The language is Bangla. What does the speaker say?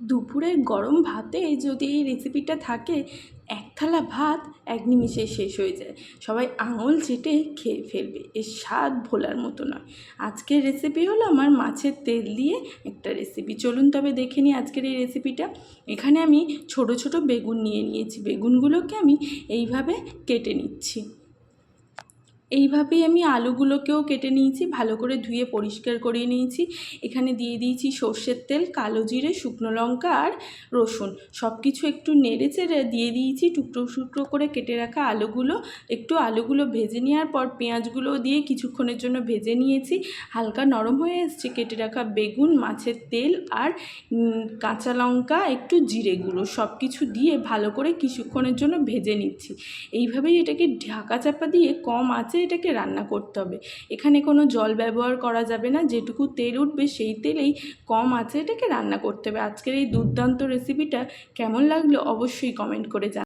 দুপুরের গরম ভাতে যদি এই রেসিপিটা থাকে, এক থালা ভাত এক নিমিষে শেষ হয়ে যায়। সবাই আঙুল চেটে খেয়ে ফেলবে, এর স্বাদ ভোলার মতো নয়। আজকের রেসিপি হলো আমার মাছের তেল দিয়ে একটা রেসিপি। চলুন তবে দেখে নিই আজকের এই রেসিপিটা। এখানে আমি ছোট ছোট বেগুন নিয়ে নিয়েছি। বেগুনগুলোকে আমি এইভাবে কেটে নিচ্ছি। এইভাবেই আমি আলুগুলোকেও কেটে নিয়েছি, ভালো করে ধুয়ে পরিষ্কার করে নিয়েছি। এখানে দিয়ে দিয়েছি সর্ষের তেল, কালো জিরে, শুকনো লঙ্কা আর রসুন। সব কিছু একটু নেড়ে চেড়ে দিয়ে দিয়েছি টুকরো টুকরো করে কেটে রাখা আলুগুলো। একটু আলুগুলো ভেজে নেওয়ার পর পেঁয়াজগুলো দিয়ে কিছুক্ষণের জন্য ভেজে নিয়েছি। হালকা নরম হয়ে এসছে, কেটে রাখা বেগুন, মাছের তেল আর কাঁচা লঙ্কা, একটু জিরে গুঁড়ো সব কিছু দিয়ে ভালো করে কিছুক্ষণের জন্য ভেজে নিচ্ছি। এইভাবেই এটাকে ঢাকা চাপা দিয়ে কম আঁচে এটাকে রান্না করতে হবে। এখানে কোনো জল ব্যবহার করা যাবে না, যেটুকু তেল উঠবে সেই তেলেই কম আঁচে এটাকে রান্না করতে হবে। আজকের এই দুর্দান্ত রেসিপিটা কেমন লাগলো অবশ্যই কমেন্ট করে জানাবেন।